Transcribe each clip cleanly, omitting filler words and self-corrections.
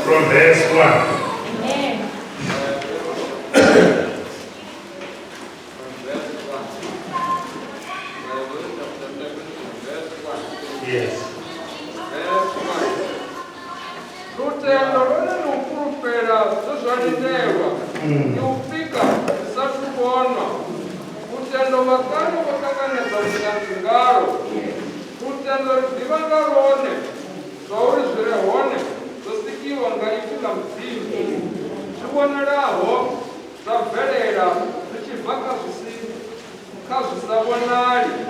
from verse 1. Yes.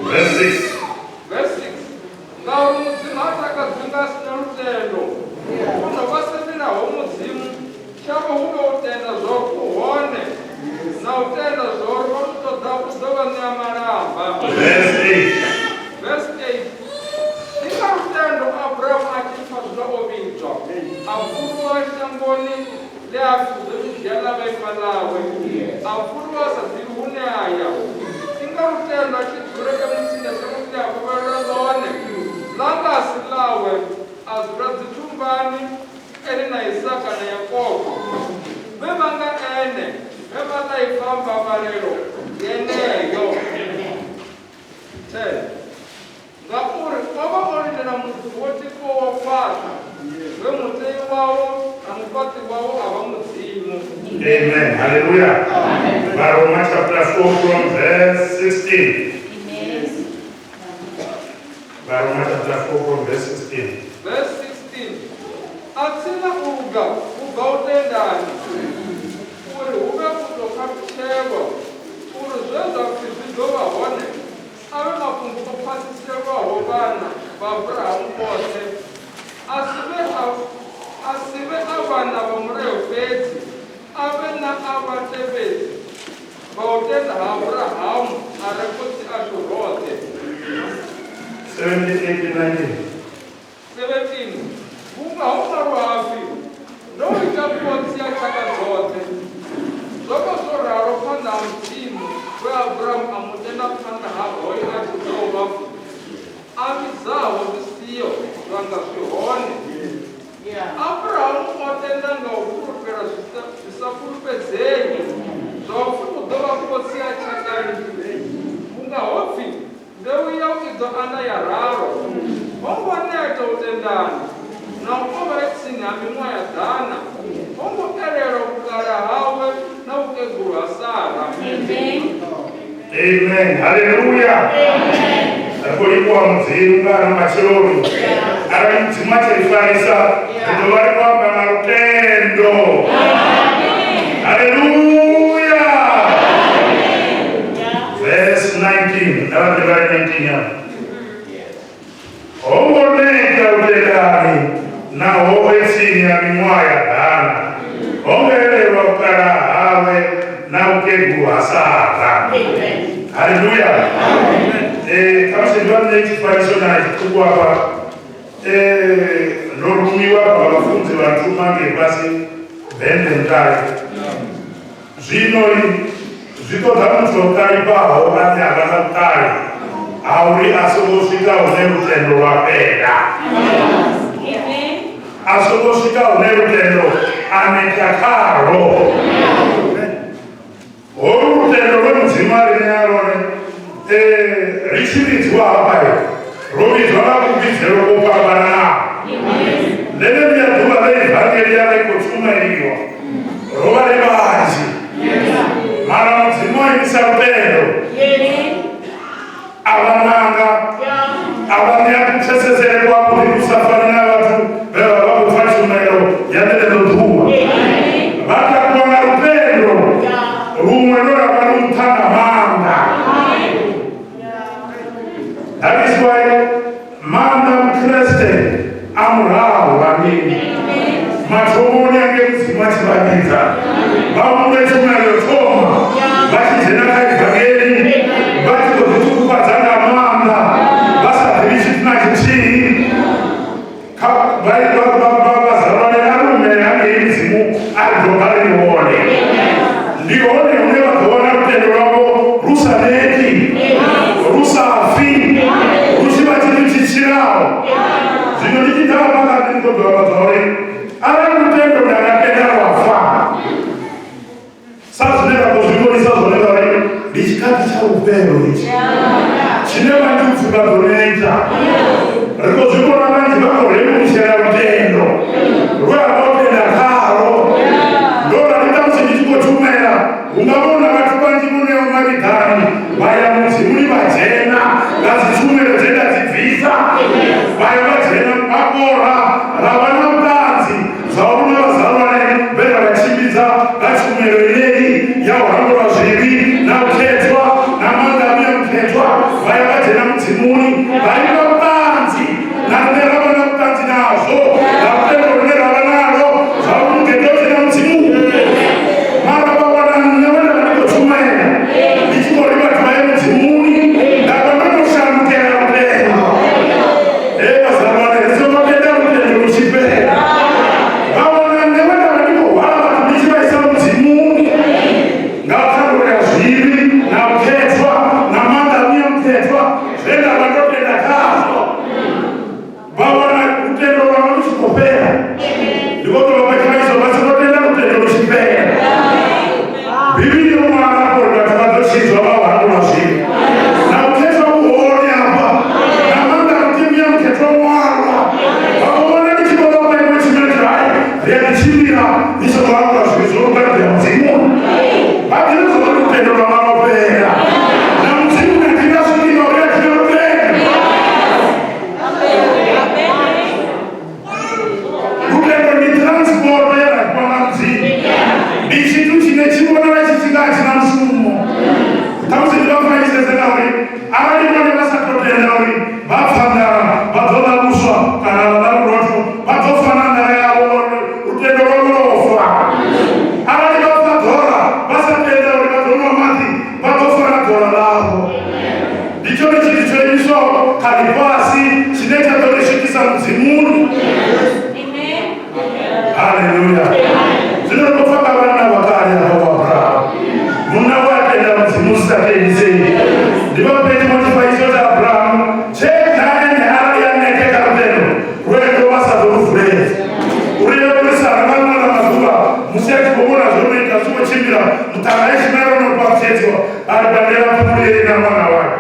Verse 6. Verse 6. Now, the matter of Verse 8. Verse 8. Ingarutendo Abraham akifazwa obinjwa. Amfurwa shamboni leafuzo njala befalawe. Amfurwa sadirune aya. Ingarutendo akidureke mutsinda semutya kubarazone. Langa silawe azbrazitumbani elina Isaka na Yakobo. Bebanga ene. Bebata ifamba balero. Yeneyo. 10. Ngapuri kwaba orindana muntu woti ko wafata we mutei wawo amupati wawo abamuzimu. Amen. Hallelujah. Romans chapter 4 from verse 16. Romans chapter 4 from verse 16. Verse 16. Atsina uga utendani uri ube kutoka kuchego uri zvezva kuzvidova hone ave makumbuko pasisirwa hobana vaAbrahamu vose asive avana vamurehofedzi ave naavatevezi vautenda haAbrahamu ari kuti azvirodze. 17. Kunga humaruhafi ndoita kotsi yachaka dzose zvoko zvoraro pana mutimu weAbrahamu amutenda pana hagoi achizova avizaho zvisiyo zvanga zvihone. Abrahamu otenda ngaupurupira zvisakurupedzenyi zvaufuri kudova kotsi yachakani kunga hobvi mbeu yauidzo ana yararo hongoneta utendani naukova etsini hamimwa yadhana hongoerero kugara hawe naukeguru hasara. Amen. Hallelujah. Kulikuwa mzinga na machororo aramudzima chaifarisa kuti vari kuamba marutendo. Hallelujah. Verse 19. Verse 19. Hongoneta utendani naho etsini hamimwa yadhana hongoerero kugara hawe naukeguru hasara. Hallelujah. Kama ndivane chifaniso na chikukwapa norumiwa vafunzi vatuma ngepasi VENDA zvino zvitodza mutokari paho ati havana kutari auri asogosvika une rutendo rwapera asogosvika une rutendo anetakaro oru rutendo rwemudzimari nearone richiridzwa apai rovidzwa vakubidzero kopambana navo nenemiyadhuva veivhangeri yavaikotumaiwa rova revanji mara mudzimai misarupendo avananga avanyakutesesere kwakuti kusafanira vatu vevavakufachumairo yanenenodhuva vatakuwana rupendo rumwe noravanumutanga manga. That is why Madam Christian Amrao Wani Matomoni against Machibaniza Bamu Tumayo Toma Bashi Zenaka Bageli Bashi Kupazana Manda Basa Visit Nachi By Baba Zarone Arume and Isimu Adobari Warning. The only never go on up the Robo Rusa Neti Rusa Fi Zino nikitaka mpaka niko kwa wazori. Ala mtendo ndakapenda wafa. Sasa nenda kuzunguni sasa nenda wale. Dichikati cha upendo hichi. Chinema njufu kwa donaita. Riko zunguna manji wako remu mshara mtendo. Rwa wote na karo. Dora nitamsi nituko chumera. Ungabona watu banji mune umaritani. Waya mzimuni wajena. Gazi chumera zenda zivisa. Waya wajena mpakora. Rawana mtanzi. Zauruna wazalwane. Bera wachimiza. Gachumero ilei. Ya wangu wa zhivi. Na uketwa. Na mandamia uketwa. Waya wajena mzimuni. Waya mtanzi. Na nera wana mtanzi nazo. Na utendo nera wanalo. Zauruna mkedozi na mzimuni. Maraba wana nyewana waniko chumera. Nichiko riba tuwae mzimuni. Na wanano shamkera mtendo. Eba zalwane. Zoma keda mtendo mshipera. Bawana nyewana waniko wala tunishiwa isa mzimuni. Na wakando ya zhivi. Na uketwa. Na mandamia uketwa. Zenda wandoke na kazo. Bawana utendo wananushikopera. Ndikoto wapachaiso basi utendo utendo mshipera. Biblia mwana kwa tukadoshizo baba hakunashika. Na uketwa uone hapa. Na manda mtimia mketwa mwana. Wakuona nichiko baba ime chimeta hai. Ria nichimira. Niso kwa hakunashika. Kwa ya mzimu. Baki niso kwa utendo wa mama pera. Na mzimu na kinasi kino ria kino pera. Utendo ni transport pera kwa mzimu. Bishitu chinechimu na wachichingachi na msumo. Tamuzi ndiwafanya isezenauri. Awali mwane wasatotendauri. Bafandara. Badola muswa. Kanalala urotu. Batofana ya urotu. Utendo wangolofa. Awali bafadora. Basatendauri. Badola mati. Batofana dola lao. Dichoni chikicho kalipasi. Chinecha dole shikisa mzimuni. Hallelujah. Zino kufaka wana wakari ya Abraham. Muna wake na mzimusa kenizei. Diba peti motifaizo za Abraham. Check na ene hali ya neke karuteno. Kwendo wasa dorufurezi. Uriya kulisa rangalma na mazua. Museki kumuna zonu ikasuwa chimira. Mtanaishi mero no kwa msetio. Albandela kumuli na mwana wake.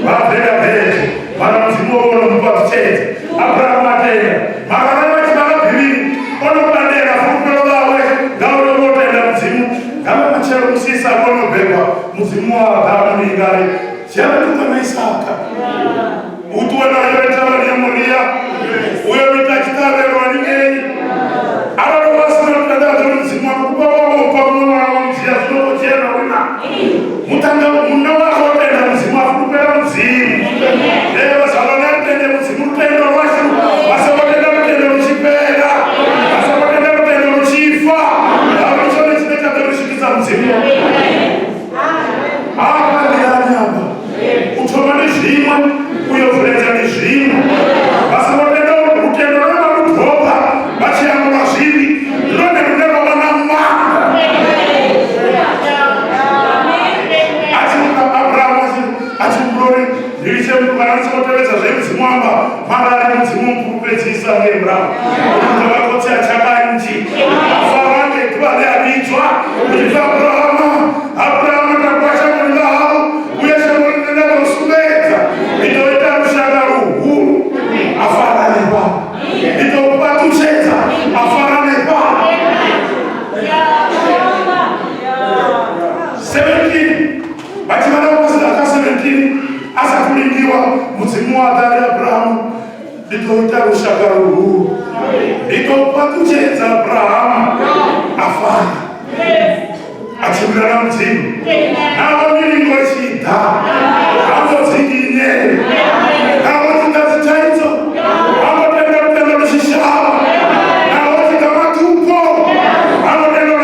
Wapenda peti. Mara mzimu ono mpa mseti. Abraham atena. Magarama chibala pili. Ono bandera fukuro lawe. Gauro wote na mzimu. Kama mchero msisa ono beba. Mzimu wa damu ni ngari. Siapa tuka na Isaka. Utuwa na yoeta wani ya moria. Uwe mitakitare wani ngei. Araro wasina mkadata mzimu wa kukupa wao. Upamu wa mzia sunoko chena wina. Mutanga munawa hote na mzimu wa kukupera mzimu. Ewa salonete ne mzimu tendo washu. Wasa watenda mtendo mshipera. Wasa watenda mtendo mshifa. Na wachone chineka tendo mshikiza mzimu. Hapa ni hapa. Utomani shima. Uyo fuleza ni shima. Wasa watenda mtendo na mtuhopa. Bachi ya mwashiri. Lone mneva wana mama. Achimbrori, nilisemu kukaransi koteweza zemzi mwamba. Marari mzimu mpupezi isange mbrama. Mtuwa kote ya chaka nji. Afarange tuwale alichwa. Ujifa Abrahama takwasha mwila hao. Uyeshe mwila usumeza. Itoeta mshagaru huu. Afarane ba. Itopa tucheza. Afarane ba. 17. Batimana wasaka 17. Asa kulingiwa. Mzimu wa dhari Abrahamu. Itoeta mshagaru huu. Itopa tucheza Abrahama. Afana. Achimrana mzimu. Awa milingo shida. Awa zingine. Awa zitazitaizo. Awa tendo mshishawa. Awa zikamatupo. Awa tendo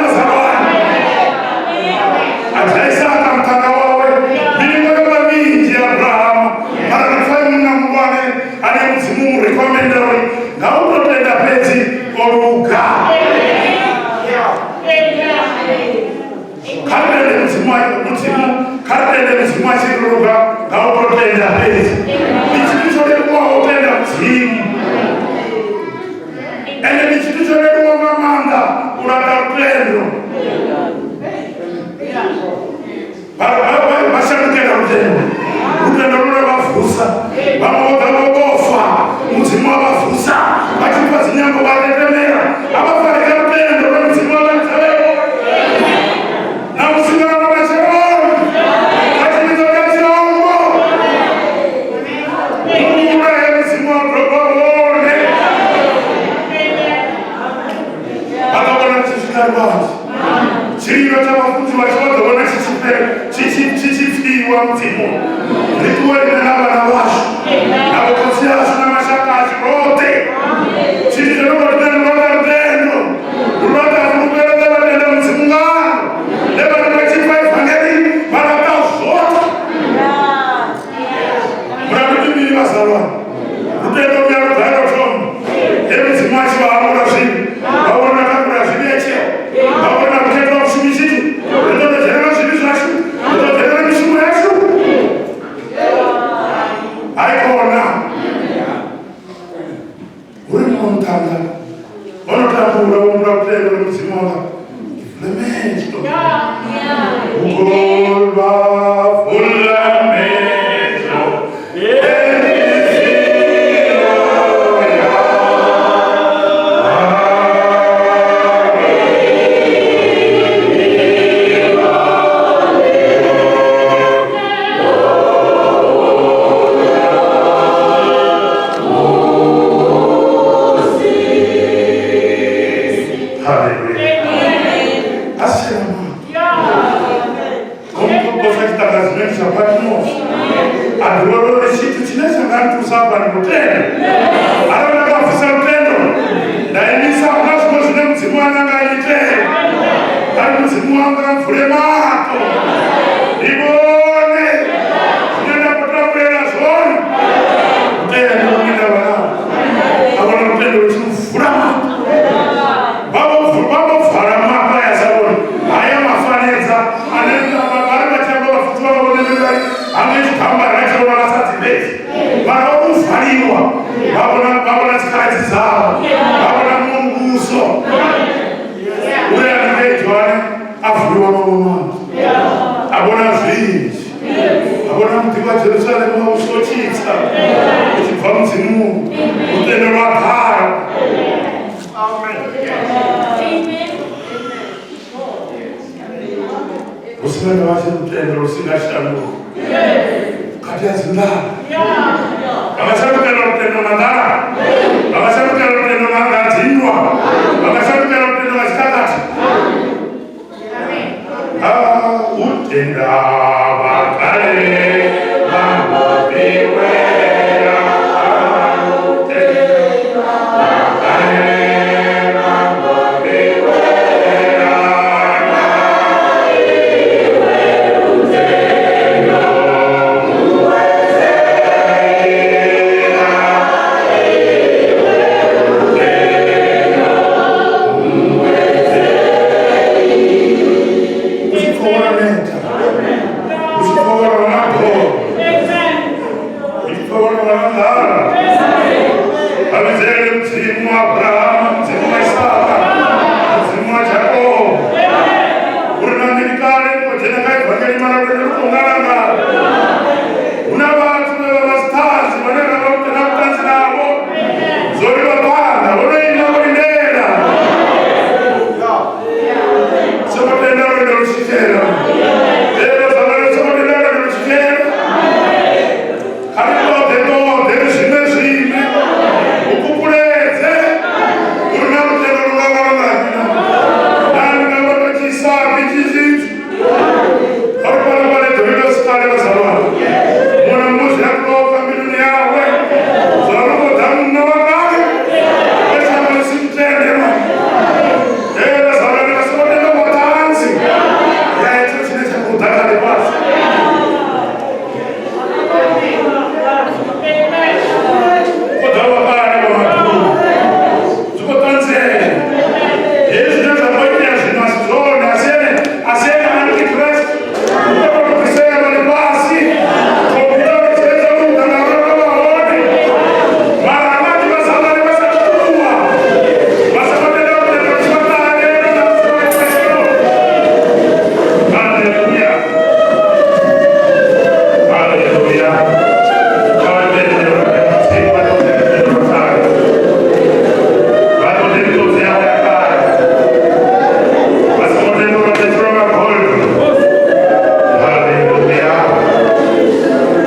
masawani. Achaisa atamtanga wawe. Milingo kama mingi Abraham. Mara mna mbwane. Ali mzimu recommendari. Na uko tenda pezi. Oruka. Kartele msimu achiruka. Na uko tenda pezi. Ichikicho kwa utenda mzimu. Ende ni chitu cholewa mamanda urata rutendo. Bashanukela rutendo. Rutendo rule bafusa. Bamoda babofa. Mzimu bafusa. Bachipa zinyango batetemera. Abafarika rutendo mzimu batetemera. Na mzimu batetemera. Chiriro chamafunzi vachivazoona chichifiwa mutimu rikuorina navana vasho navokosi asina mashaka achirote chiti chinokotinanurata rutendo rurata funukueredza vatenda mudzimungano nevana vachipa evhangeri varakazvota murakutimiri vazalwana rutendo runyarugairotomu emudzimu achivaamura zvinhu vaona takura zvineche vaona kutenda ushumishiti rinotodzerera zvinhu zvacho rinotodzerera mishumo yacho aikona uri munotanga vanotambura vomura kutenda mudzimu wanga fulamento ukolva fulamento Kati ya zindani.